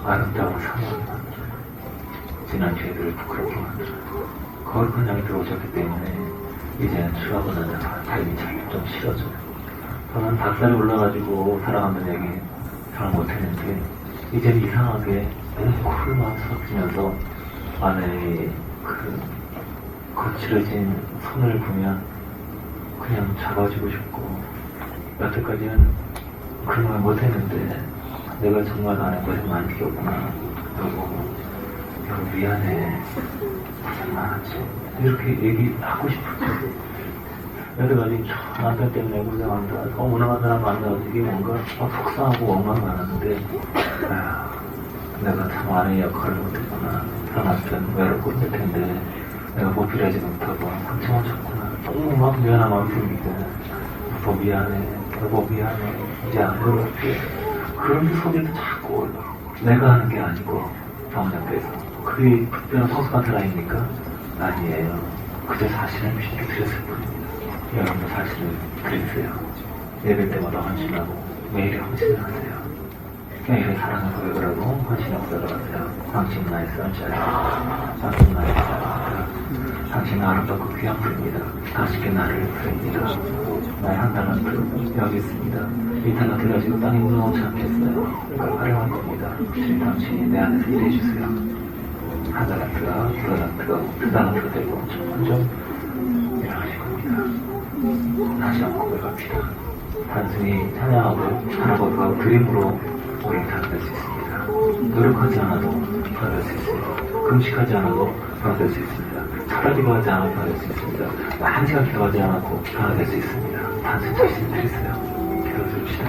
S1: 아름다운 상황을 만들어요. 지난 죄들을 부끄럽게 만들어요. 거룩한 양이 들어오셨기 때문에 이제는 추하고 나는 삶이 좀 싫어져요. 저는 닭살이 올라가지고 살아가는 얘기 잘 못했는데 이제는 이상하게 코를 막 섞이면서 안에 거칠어진 손을 보면 그냥 잡아주고 싶고, 여태까지는 그런 말 못했는데 내가 정말 안에 고생 많이 시켰구나. 여보 미안해. 고생 많았지. 이렇게 얘기하고 싶었지. 여태까지 남편 때문에 고생한다. 무능한 사람 만나서 이게 뭔가 속상하고 원망 많았는데 내가 참 아내의 역할을 못했구나. 저 남편 외롭고 있을 텐데 내가 보필하지 못하고 상처만 줬구나. 너무 막 미안한 마음이 듭니다. 여보 미안해. 여보 미안해. 이제 안 그럴게. 그런 소리도 자꾸 올라. 내가 하는 게 아니고 정답에서. 그게 특별한 성숙한 사람입니까? 아니에요. 그저 사실을 쉽게 드렸을 뿐입니다. 여러분도 사실을 드리세요. 예배 때마다 헌신하고 매일에 헌신을 하세요. 매일의 사랑을 고백을 하고 헌신 역사를 하세요. 당신 나의 선샤인, 당신 나의 사랑입니다. 당신은 아름답고 귀한 분입니다. 당신께 나를 드립니다. 나의 한 달란트 여기 있습니다. 이 달란트 가지고 땅에 묻어놓지 않겠어요. 이걸 활용할 겁니다. 주님 당신이 내 안에서 일해주세요. 한 달란트가 두 달란트가 두 달란트가 되고 점점 일어나실 겁니다. 다시 한번 고백합시다. 단순히 찬양하고 하나님과 드림으로 우리는 살아갈 수 있습니다. 노력하지 않아도 살아갈 수 있습니다. 금식하지 않아도 살아갈 수 있습니다. 차라리고 하지 않아도 살아갈 수 있습니다. 한 시간 기도하지 않고 살아갈 수 있습니다. 단순히 자신을 드리세요. 기도해줍시다.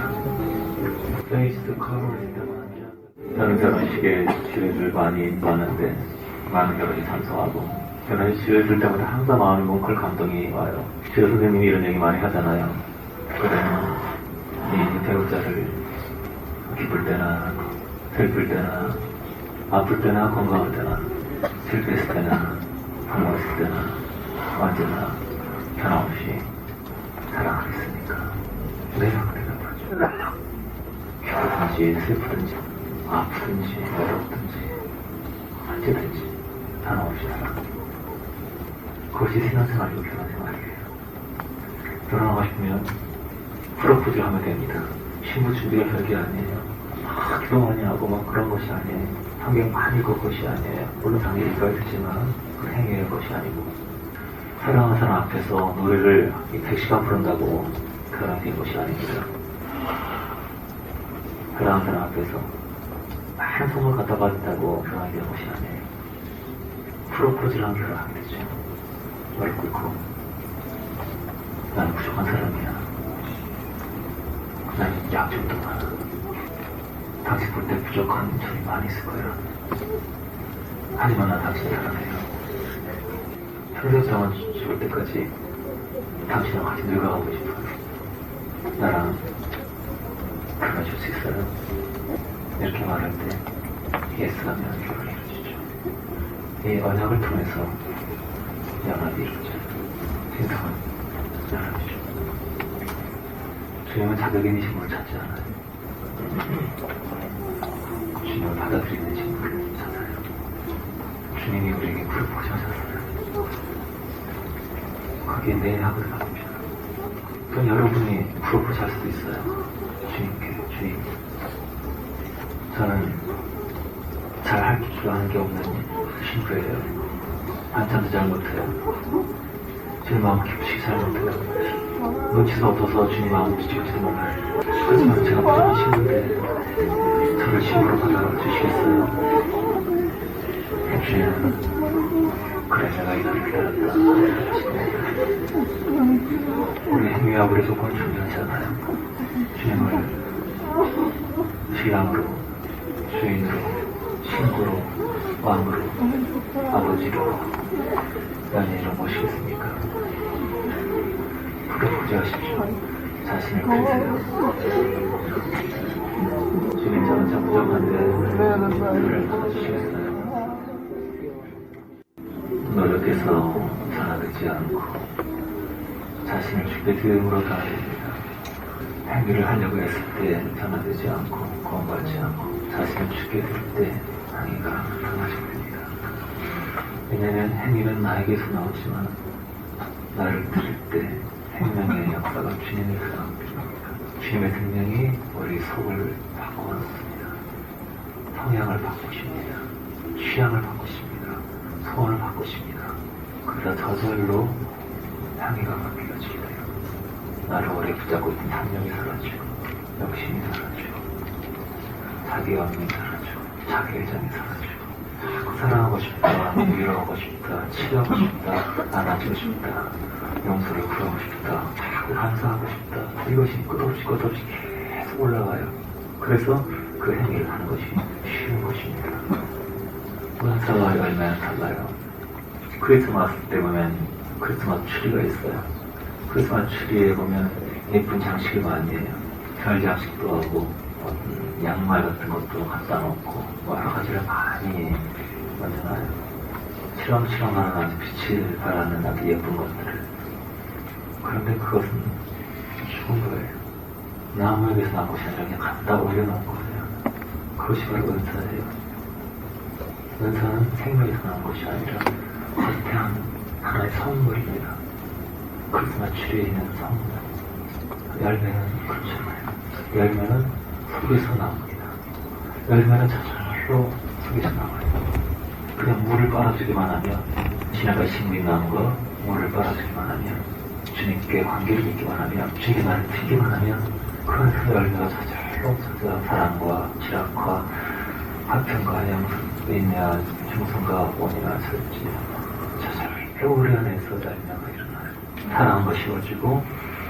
S1: 저는 결혼식에 지회를 많이 봤는데 많은 결혼이 참석하고 결혼식 지회 들 때마다 항상 마음이 뭉클 감동이 와요. 지회 선생님이 이런 얘기 많이 하잖아요. 그러면 이 배우자를 기쁠 때나 슬플 때나 아플 때나 건강할 때나 실패했을 때나 성공했을 때나 언제나 변함없이 사랑하겠습니까? 내가 그래요. 기쁘든지 슬프든지 아프든지 어렵든지 언제든지 변함없이 사랑합니다. 그것이 신앙생활이고 결혼생활이에요. 결혼하고 싶으면 프로포즈를 하면 됩니다. 신부 준비가 별게 아니에요. 기도 많이 하고 막 그런 것이 아니에요. 성경 많이 읽을 것이 아니에요. 물론 당연히 읽어야 되지만 그 행위의 것이 아니고 사랑하는 사람 앞에서 노래를 100시간 부른다고 결혼이 된 것이 아닙니다. 사랑하는 사람 앞에서 많은 선물 갖다 받았다고 결혼이 된 것이 아니에요. 프로포즈를 한 결혼하게 되죠. 머리 꿇고 나는 부족한 사람이야. 나는 약점도 많아. 당신 볼 때 부족한 점이 많이 있을 거야. 하지만 난 당신을 사랑해요. 평생 동안 죽을 때까지 당신이랑 같이 늙어가고 싶어요. 나랑 결혼해줄 수 있어요? 이렇게 말할 때 예스라면 결혼을 이루어지죠. 이 언약을 통해서 연합이 이루어져요. 신성은 연합이죠. 주님은 자격인 인심으로 찾지 않아요. 주님을 받아들이는 인심으로 찾아요. 주님이 우리에게 프로포즈 하셨어요. 거기에 네 하고 들어갑니다. 또 여러분이 프로포즈 할 수도 있어요. 주님께, 주님, 저는 잘 줄 아는 게 없는 신부예요. 한참도 잘 못해요. 주님 마음 깊이 잘 못해요. 눈치도 없어서 주님 마음 뒤집지도 몰라요. 하지만 제가 부족한 신부인데 저를 신부로 받아주시겠어요? 주님은 그래 내가 이 날을 기다렸다. 우리 행위와 우리 조건은 중요하지 않아요. 주님을 신랑으로, 주인으로, 친구로, 왕으로, 아버지로, 연인으로 모시겠습니까? 프로포즈 하십시오. 자신을 드리세요. 주님 저는 참 부족한데 저를 받아주시겠어요? 노력해서 변화되지 않고 자신을 주께 드림으로 가야 됩니다. 행위를 하려고 했을 때 변화되지 않고 구원받지 않고 자신을 주께 드릴 때 행위가 변화하게 됩니다. 왜냐하면 행위는 나에게서 나오지만 나를 드릴 때 생명의 역사가 주님에서 나옵니다. 주님의 생명이 우리 속을 바꿔놓습니다. 성향을 바꾸십니다. 취향을 바꾸십니다. 소원을 바꾸십니다. 그러다 저절로 향기가 바뀌어지게 돼요. 나를 오래 붙잡고 있던 탐욕이 사라지고 욕심이 사라지고 자기 연민이 사라지고 자기 애정이 사라지고 자꾸 사랑하고 싶다, 위로하고 싶다, 치료하고 싶다, 안아주고 싶다, 용서를 구하고 싶다, 자꾸 감사하고 싶다. 이것이 끝없이 계속 올라가요. 그래서 그 행위를 하는 것이 쉬운 것입니다. 은사와 열매는 달라요. 크리스마스 때 보면 크리스마스 트리가 있어요. 크리스마스 트리에 보면 예쁜 장식이 많이 해요. 별 장식도 하고 양말 같은 것도 갖다 놓고 여러 가지를 많이 만들어놔요. 치렁치렁하는 아주 빛을 발하는 아주 예쁜 것들을. 그런데 그것은 죽은 거예요. 나무에게서 나온 것이 아니라 그냥 갖다 올려놓은 거예요. 그것이 바로 은사예요. 은사는 생명에서 나온 것이 아니라 거대한 하나의 선물입니다. 크리스마스 트리에 있는 선물. 열매는 그렇지 않아요. 열매는 속에서 나옵니다. 열매는 저절로 속에서 나와요. 그냥 물을 빨아주기만 하면, 지나가 식민나무가 물을 빨아주기만 하면, 주님께 관계를 맺기만 하면, 주님께 나를 피기만 하면, 그런 그 열매가 저절로 사랑과 지락과 화평과 양성, 인내와 충성과 원이나 설지, 저절로 우리 안에서 열매가 일어나요. 사랑한 것이 쉬워지고,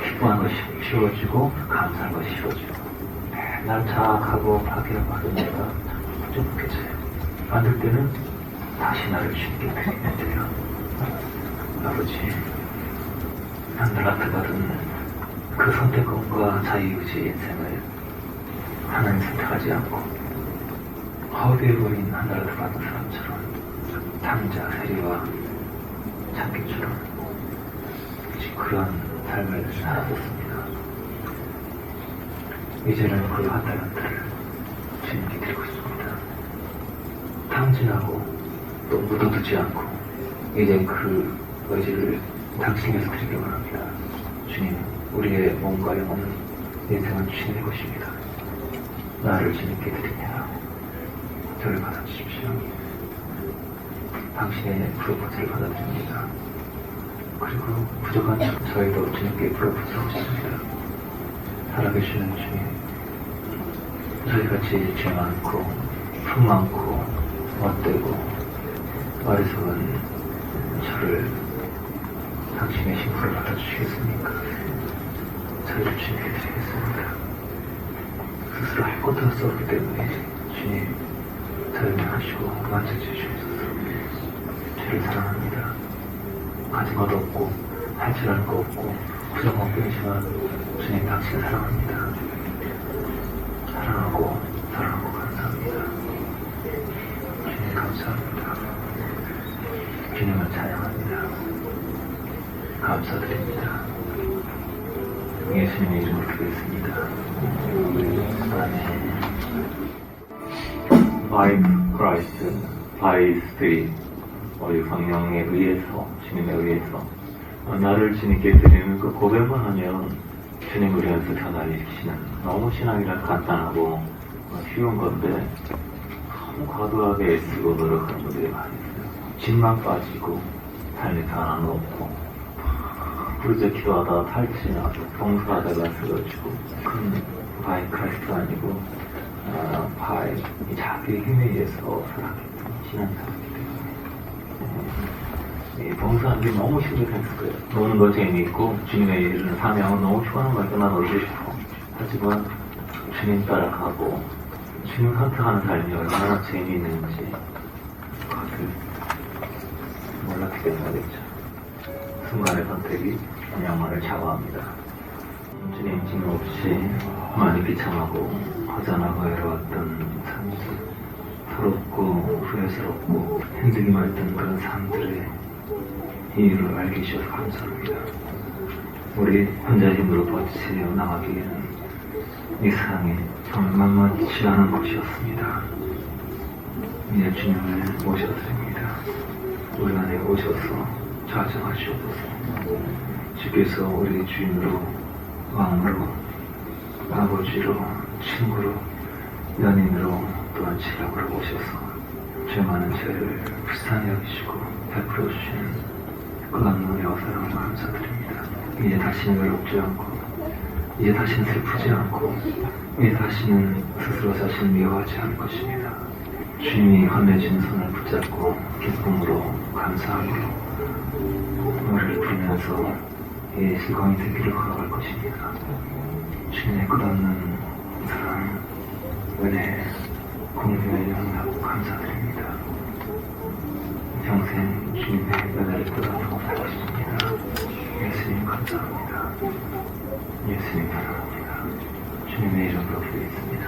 S1: 기뻐하는 것이 쉬워지고, 감사한 것이 쉬워지고, 날 자학하고 파괴를 받은 내가 부족해져요. 만들 때는 다시 나를 주님께 드리면 돼요. 아버지, 하늘나트 받은 그 선택권과 자유의지 인생을 하나님 선택하지 않고 허대에 보인 하늘나트 받은 사람처럼 탕자, 세리와 참기처럼 그런 삶을 살았었습니다. 이제는 그 하늘나트를 주님께 드리고 있습니다. 탕진하고 또 묻어두지 않고 이제 그 의지를 당신에게서 드리기 원합니다. 주님, 우리의 몸과 영혼, 인생은 주님의 것입니다. 나를 주님께 드립니다. 저를 받아주십시오. 당신의 프로포즈를 받아드립니다. 그리고 부족한 저희도 주님께 부르짖고 싶습니다. 살아계시는 주님, 저희같이 죄 많고 품 많고 못되고 어리석은 저를 당신의 신부를 받아주시겠습니까? 저희를 주님께 드리겠습니다. 스스로 할 것도 할 수 없기 때문에 주님, 저희를 하시고 만져주시옵소서. 주를 사랑합니다. 가진 것 없고 할 줄 아는 거 없고 부정없겠지만 주님 당신 사랑합니다. 사랑하고 감사합니다. 주님 감사합니다. 주님을 찬양합니다. 감사드립니다. 예수님의 이름으로 기도했습니다. 아멘. By Christ, by Spirit, 우리 성령에 의해서, 주님에 의해서 나를 주님께 드리는 그 고백만 하면 주님 우리한테 전달시키시는, 너무 신앙이란 간단하고 쉬운 건데 너무 과도하게 애쓰고 노력하는 분들이 많이 있어요. 집만 빠지고 삶에 변화는 없고 부르짖어 기도하다가 탈취나고 봉사하다가 쓰러지고, 그건 바이 크라이스트 아니고 바이 자기의 힘에 의해서 살았기 신앙사였기 때문에 봉사하는 게 너무 심각했을 거예요. 노는 거 재미있고 주님의 일을 사명은 너무 좋아하는 걸 때만 놀고 싶고, 하지만 주님 따라가고 주님 선택하는 삶이 얼마나 재미있는지 그것을 몰랐기 때문이겠죠. 순간의 선택이 영혼을 좌우합니다. 주님 짐 없이 많이 비참하고 허전하고 외로웠던 삶들, 서럽고 후회스럽고 힘들기만 했던 그런 삶들의 이유를 알게 해주셔서 감사합니다. 우리 혼자 힘으로 버티며 나가기에는 이 세상에 정말 만만치 않은 것이었습니다. 이제 주님을 모셔드립니다. 우리 안에 오셔서 좌정하시옵소서. 주께서 우리 주인으로, 왕으로, 아버지로, 친구로, 연인으로, 또한 지략으로 오셔서 죄 많은 죄를 불쌍히 여기시고 베풀어 주시는 끝없는 은혜와 사랑을 감사드립니다. 이제 다시는 외롭지 않고, 이제 다시는 슬프지 않고, 이제 다시는 스스로 자신을 미워하지 않을 것입니다. 주님이 건네주는 손을 붙잡고 기쁨으로 감사함으로 노래를 부르면서 이 즐거운 세계를 걸어갈 것입니다. 주님의 끝없는 사랑, 은혜, 공생의 영광 감사드립니다. 평생 주님의 은혜를 끝없고 살겠습니다. 예수님 감사합니다. 예수님 사랑합니다. 주님의 이름으로 기도했습니다.